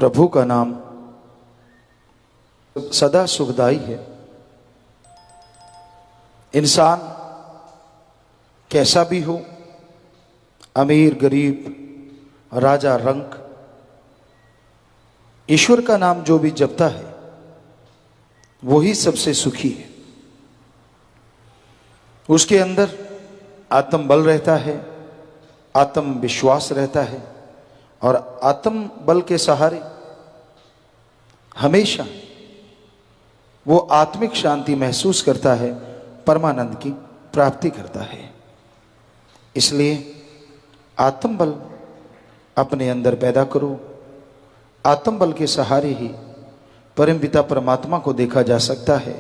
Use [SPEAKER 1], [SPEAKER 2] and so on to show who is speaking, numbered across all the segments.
[SPEAKER 1] प्रभु का नाम सदा सुखदाई है। इंसान कैसा भी हो, अमीर गरीब राजा रंक, ईश्वर का नाम जो भी जपता है वही सबसे सुखी है। उसके अंदर आत्म बल रहता है, आत्म विश्वास रहता है और आत्म बल के सहारे हमेशा वो आत्मिक शांति महसूस करता है, परमानंद की प्राप्ति करता है। इसलिए आत्म बल अपने अंदर पैदा करो। आत्म बल के सहारे ही परम पिता परमात्मा को देखा जा सकता है।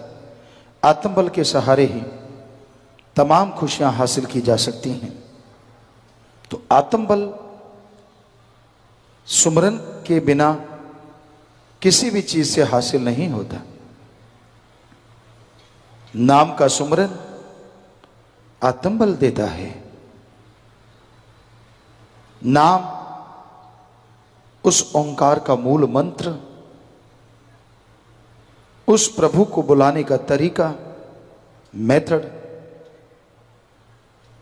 [SPEAKER 1] आत्म बल के सहारे ही तमाम खुशियां हासिल की जा सकती हैं। तो आत्म बल सुमरन के बिना किसी भी चीज से हासिल नहीं होता। नाम का सुमरन आत्म बल देता है। नाम उस ओंकार का मूल मंत्र, उस प्रभु को बुलाने का तरीका, मेथड,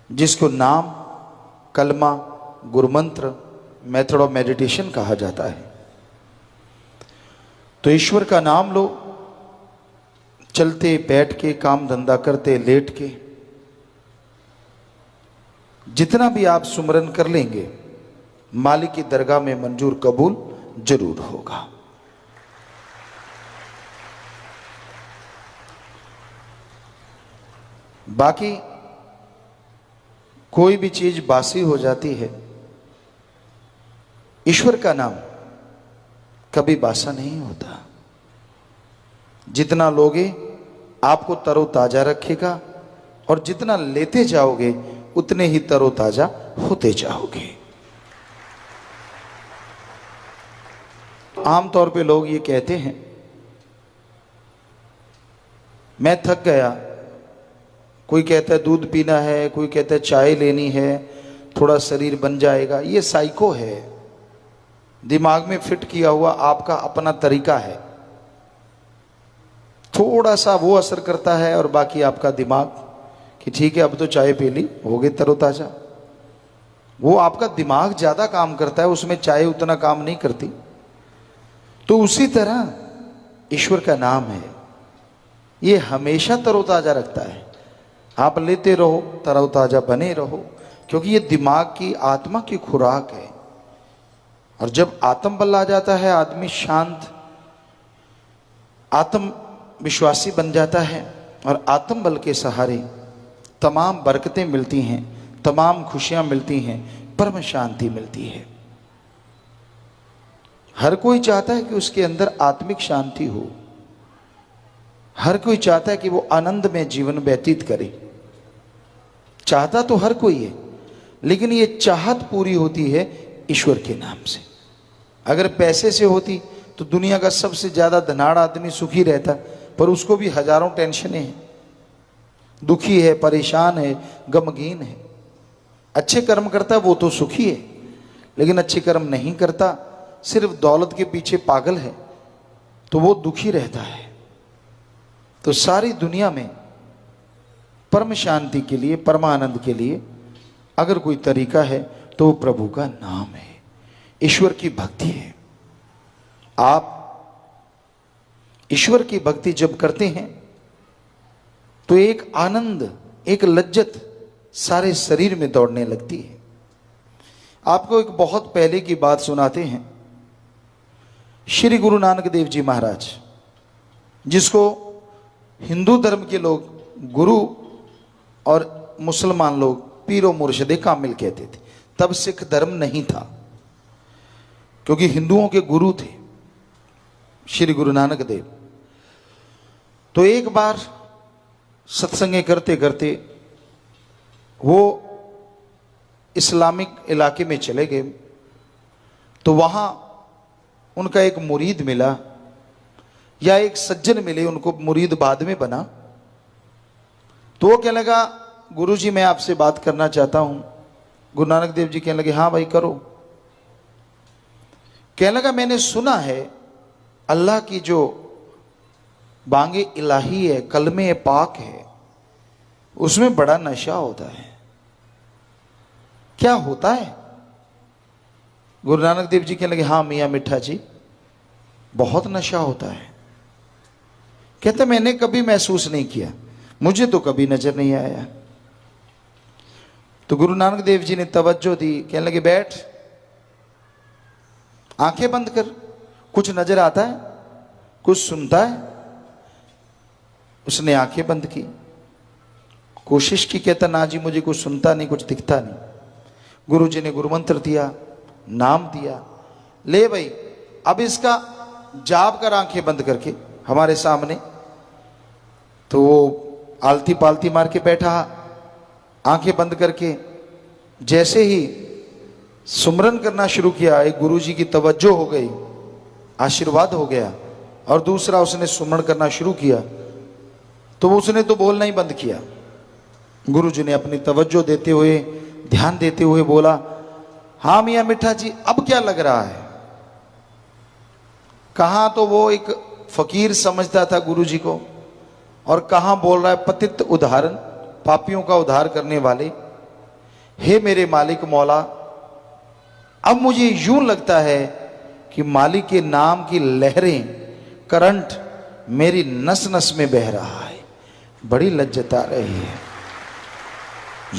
[SPEAKER 1] जिसको नाम, कलमा, गुरुमंत्र, मेथड ऑफ मेडिटेशन कहा जाता है। तो ईश्वर का नाम लो, चलते बैठ के, काम धंधा करते, लेट के, जितना भी आप सुमरन कर लेंगे मालिक की दरगाह में मंजूर कबूल जरूर होगा। बाकी कोई भी चीज बासी हो जाती है, ईश्वर का नाम कभी बासा नहीं होता। जितना लोगे आपको तरोताजा रखेगा और जितना लेते जाओगे उतने ही तरोताजा होते जाओगे। आमतौर पे लोग ये कहते हैं, मैं थक गया। कोई कहता है दूध पीना है, कोई कहता है चाय लेनी है, थोड़ा शरीर बन जाएगा। ये साइको है, दिमाग में फिट किया हुआ आपका अपना तरीका है। थोड़ा सा वो असर करता है और बाकी आपका दिमाग कि ठीक है अब तो चाय पी ली, हो गए तरोताजा। वो आपका दिमाग ज्यादा काम करता है, उसमें चाय उतना काम नहीं करती। तो उसी तरह ईश्वर का नाम है, ये हमेशा तरोताजा रखता है। आप लेते रहो, तरोताजा बने रहो, क्योंकि ये दिमाग की, आत्मा की खुराक है। और जब आत्म बल आ जाता है, आदमी शांत, आत्म विश्वासी बन जाता है और आत्म बल के सहारे तमाम बरकतें मिलती हैं, तमाम खुशियां मिलती हैं, परम शांति मिलती है। हर कोई चाहता है कि उसके अंदर आत्मिक शांति हो। हर कोई चाहता है कि वो आनंद में जीवन व्यतीत करे। चाहता तो हर कोई है, लेकिन ये चाहत पूरी होती है ईश्वर के नाम से। अगर पैसे से होती तो दुनिया का सबसे ज्यादा धनाढ़ आदमी सुखी रहता, पर उसको भी हजारों टेंशनें हैं, दुखी है, परेशान है, गमगीन है। अच्छे कर्म करता है वो तो सुखी है, लेकिन अच्छे कर्म नहीं करता, सिर्फ दौलत के पीछे पागल है, तो वो दुखी रहता है। तो सारी दुनिया में परम शांति के लिए, परमानंद के लिए अगर कोई तरीका है तो वो प्रभु का नाम है, ईश्वर की भक्ति है। आप ईश्वर की भक्ति जब करते हैं तो एक आनंद, एक लज्जत सारे शरीर में दौड़ने लगती है। आपको एक बहुत पहले की बात सुनाते हैं। श्री गुरु नानक देव जी महाराज, जिसको हिंदू धर्म के लोग गुरु और मुसलमान लोग पीरो मुर्शिदे कामिल कहते थे। तब सिख धर्म नहीं था, क्योंकि हिंदुओं के गुरु थे श्री गुरु नानक देव। तो एक बार सत्संग करते करते वो इस्लामिक इलाके में चले गए। तो वहां उनका एक मुरीद मिला, या एक सज्जन मिले, उनको मुरीद बाद में बना। तो वो कहने लगा, गुरुजी मैं आपसे बात करना चाहता हूं। गुरु नानक देव जी कहने लगे, हाँ भाई करो। कहने लगा मैंने सुना है अल्लाह की जो बांगे इलाही है, कलमे पाक है, उसमें बड़ा नशा होता है। क्या होता है? गुरु नानक देव जी कहने लगे हाँ मियाँ मिठा जी, बहुत नशा होता है। कहते मैंने कभी महसूस नहीं किया, मुझे तो कभी नजर नहीं आया। तो गुरु नानक देव जी ने तवज्जो दी, कहने लगे बैठ, आंखें बंद कर, कुछ नजर आता है, कुछ सुनता है? उसने आंखें बंद की, कोशिश की, कहता ना जी मुझे कुछ सुनता नहीं, कुछ दिखता नहीं। गुरु जी ने गुरु मंत्र दिया, नाम दिया, ले भाई अब इसका जाप कर आंखें बंद करके हमारे सामने। तो वो आलती पालती मार के बैठा, आंखें बंद करके। जैसे ही सुमरन करना शुरू किया, एक गुरु जी की तवज्जो हो गई, आशीर्वाद हो गया। और दूसरा उसने सुमरन करना शुरू किया तो उसने तो बोलना ही बंद किया। गुरु जी ने अपनी तवज्जो देते हुए, ध्यान देते हुए बोला, हाँ मियाँ मिठा जी अब क्या लग रहा है? कहां तो वो एक फकीर समझता था गुरु जी को, और कहां बोल रहा है पतित उदाहरण, पापियों का उद्धार करने वाले। हे मेरे मालिक मौला, अब मुझे यूं लगता है कि मालिक के नाम की लहरें, करंट मेरी नस नस में बह रहा है, बड़ी लज्जत आ रही है।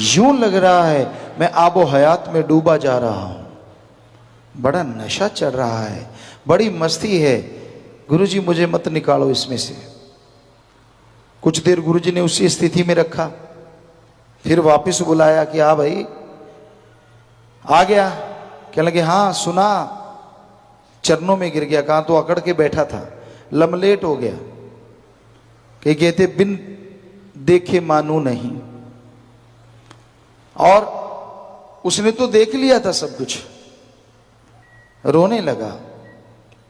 [SPEAKER 1] यूं लग रहा है मैं आबो हयात में डूबा जा रहा हूं, बड़ा नशा चढ़ रहा है, बड़ी मस्ती है। गुरुजी मुझे मत निकालो इसमें से। कुछ देर गुरुजी ने उसी स्थिति में रखा, फिर वापस बुलाया कि हाँ भाई आ गया। कहने लगे हाँ सुना। चरणों में गिर गया, कहाँ तो अकड़ के बैठा था, लमलेट हो गया। कि कहते बिन देखे मानू नहीं, और उसने तो देख लिया था सब कुछ। रोने लगा,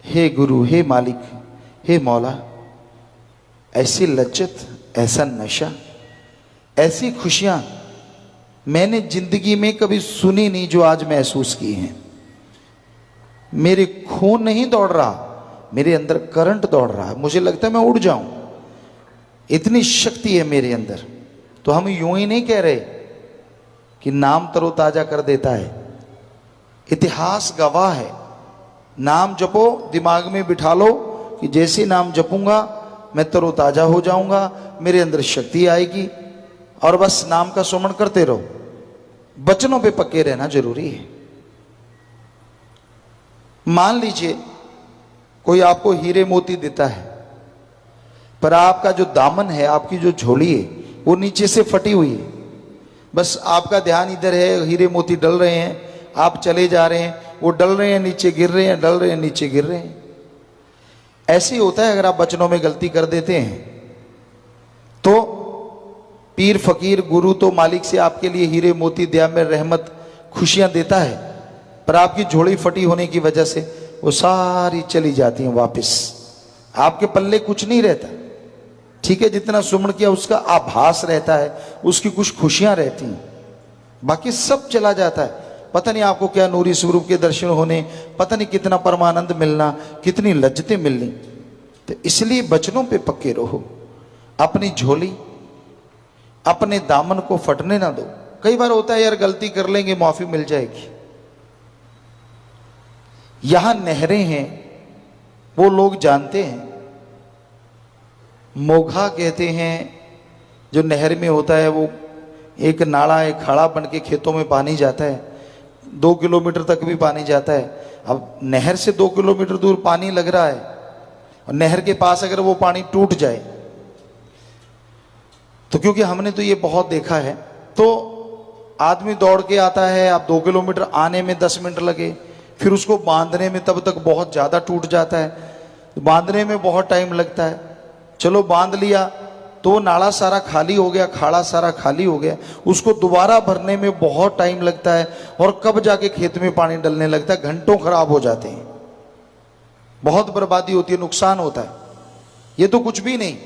[SPEAKER 1] हे गुरु, हे मालिक, हे मौला, ऐसी लज्जत, ऐसा नशा, ऐसी खुशियां मैंने जिंदगी में कभी सुनी नहीं जो आज महसूस की हैं। मेरे खून नहीं दौड़ रहा, मेरे अंदर करंट दौड़ रहा है, मुझे लगता है मैं उड़ जाऊं, इतनी शक्ति है मेरे अंदर। तो हम यूं ही नहीं कह रहे कि नाम तरोताजा कर देता है, इतिहास गवाह है। नाम जपो, दिमाग में बिठा लो कि जैसे नाम जपूंगा मैं तरोताजा हो जाऊंगा, मेरे अंदर शक्ति आएगी, और बस नाम का सुमन करते रहो। बचनों पे पक्के रहना जरूरी है। मान लीजिए कोई आपको हीरे मोती देता है, पर आपका जो दामन है, आपकी जो झोली है, वो नीचे से फटी हुई है। बस आपका ध्यान इधर है, हीरे मोती डल रहे हैं, आप चले जा रहे हैं, वो डल रहे हैं, नीचे गिर रहे हैं, डल रहे हैं, नीचे गिर रहे हैं। ऐसे ही होता है अगर आप बचनों में गलती कर देते हैं तो। पीर फकीर गुरु तो मालिक से आपके लिए हीरे मोती, दया में रहमत, खुशियां देता है, पर आपकी झोली फटी होने की वजह से वो सारी चली जाती हैं वापस। आपके पल्ले कुछ नहीं रहता। ठीक है, जितना सुमन किया उसका आभास रहता है, उसकी कुछ खुशियां रहती हैं, बाकी सब चला जाता है। पता नहीं आपको क्या नूरी स्वरूप के दर्शन होने, पता नहीं कितना परमानंद मिलना, कितनी लज्जतें मिलनी। तो इसलिए बचनों पे पक्के रहो, अपनी झोली, अपने दामन को फटने ना दो। कई बार होता है यार गलती कर लेंगे, माफी मिल जाएगी। यहां नहरें हैं, वो लोग जानते हैं। मोघा कहते हैं जो नहर में होता है, वो एक नाला, एक खाड़ा बन के खेतों में पानी जाता है, 2 किलोमीटर तक भी पानी जाता है। अब नहर से 2 किलोमीटर दूर पानी लग रहा है, और नहर के पास अगर वो पानी टूट जाए तो, क्योंकि हमने तो ये बहुत देखा है, तो आदमी दौड़ के आता है, अब 2 किलोमीटर आने में 10 मिनट लगे, फिर उसको बांधने में तब तक बहुत ज़्यादा टूट जाता है, तो बांधने में बहुत टाइम लगता है। चलो बांध लिया तो नाला सारा खाली हो गया, खाड़ा सारा खाली हो गया, उसको दोबारा भरने में बहुत टाइम लगता है, और कब जाके खेत में पानी डलने लगता है, घंटों खराब हो जाते हैं, बहुत बर्बादी होती है, नुकसान होता है। ये तो कुछ भी नहीं,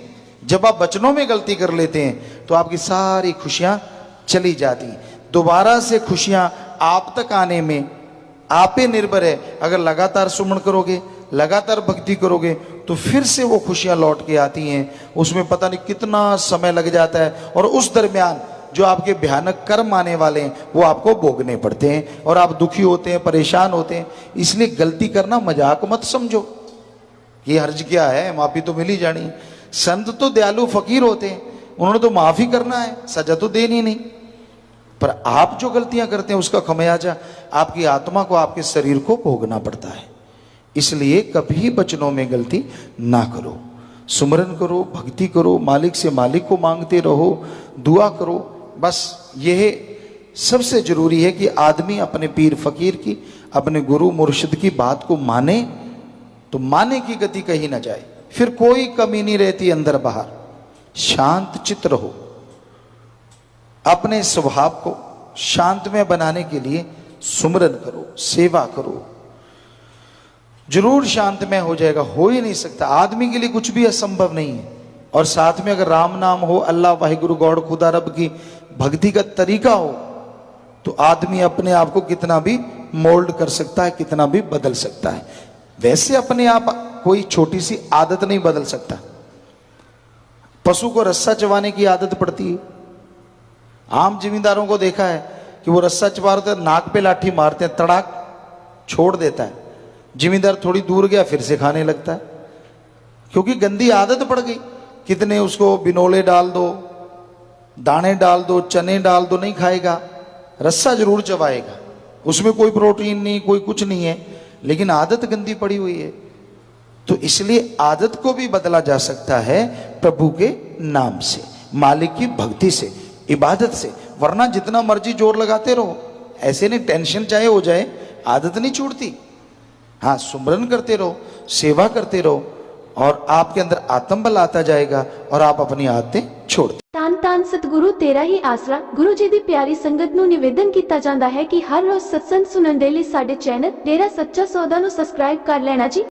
[SPEAKER 1] जब आप बचनों में गलती कर लेते हैं तो आपकी सारी खुशियां चली जाती। दोबारा से खुशियां आप तक आने में आप पे निर्भर है। अगर लगातार सुमन करोगे, लगातार भक्ति करोगे, तो फिर से वो खुशियां लौट के आती हैं। उसमें पता नहीं कितना समय लग जाता है, और उस दरमियान जो आपके भयानक कर्म आने वाले हैं वो आपको भोगने पड़ते हैं, और आप दुखी होते हैं, परेशान होते हैं। इसलिए गलती करना मजाक मत समझो, ये हर्ज क्या है, माफी तो मिल ही जानी। संत तो दयालु फकीर होते हैं, उन्होंने तो माफी करना है, सजा तो देनी नहीं। पर आप जो गलतियां करते हैं उसका खमियाजा आपकी आत्मा को, आपके शरीर को भोगना पड़ता है। इसलिए कभी वचनों में गलती ना करो, सुमरन करो, भक्ति करो, मालिक से मालिक को मांगते रहो, दुआ करो। बस यह सबसे जरूरी है कि आदमी अपने पीर फकीर की, अपने गुरु मुर्शिद की बात को माने, तो माने की गति कहीं ना जाए, फिर कोई कमी नहीं रहती अंदर बाहर। शांत चित्त रहो, अपने स्वभाव को शांतमय बनाने के लिए सुमरन करो, सेवा करो, जरूर शांतमय हो जाएगा। हो ही नहीं सकता, आदमी के लिए कुछ भी असंभव नहीं है। और साथ में अगर राम नाम हो, अल्लाह वाहिगुरु गॉड खुदा रब की भक्ति का तरीका हो, तो आदमी अपने आप को कितना भी मोल्ड कर सकता है, कितना भी बदल सकता है। वैसे अपने आप कोई छोटी सी आदत नहीं बदल सकता। पशु को रस्सा चबाने की आदत पड़ती है। आम जिम्मेदारों को देखा है कि वो रस्सा चबा रहे, नाक पे लाठी मारते हैं, तड़ाक छोड़ देता है। जिम्मेदार थोड़ी दूर गया फिर से खाने लगता है, क्योंकि गंदी आदत पड़ गई। कितने उसको बिनोले डाल दो, दाने डाल दो, चने डाल दो, नहीं खाएगा, रस्सा जरूर चबाएगा। उसमें कोई प्रोटीन नहीं, कोई कुछ नहीं है, लेकिन आदत गंदी पड़ी हुई है। तो इसलिए आदत को भी बदला जा सकता है प्रभु के नाम से, मालिक की भक्ति से, इबादत से। वरना जितना मर्जी जोर लगाते रहो, ऐसे नहीं, टेंशन चाहे हो जाए, आदत नहीं छूटती। हाँ, सुमरन करते रहो, सेवा करते रहो, और आपके अंदर आत्मबल आता जाएगा और आप अपनी आदतें छोड़ दो।
[SPEAKER 2] ਧੰਨ ਧੰਨ ਸਤਿਗੁਰੂ ਤੇਰਾ ਹੀ ਆਸਰਾ। ਗੁਰੂ ਜੀ ਦੀ ਪਿਆਰੀ ਸੰਗਤ ਨੂੰ ਨਿਵੇਦਨ ਕੀਤਾ ਜਾਂਦਾ ਹੈ ਕਿ ਹਰ ਰੋਜ਼ ਸਤਸੰਗ ਸੁਣਨ ਦੇ ਲਈ ਸਾਡੇ ਚੈਨਲ ਡੇਰਾ ਸੱਚਾ ਸੌਦਾ ਨੂੰ ਸਬਸਕ੍ਰਾਈਬ ਕਰ ਲੈਣਾ ਜੀ।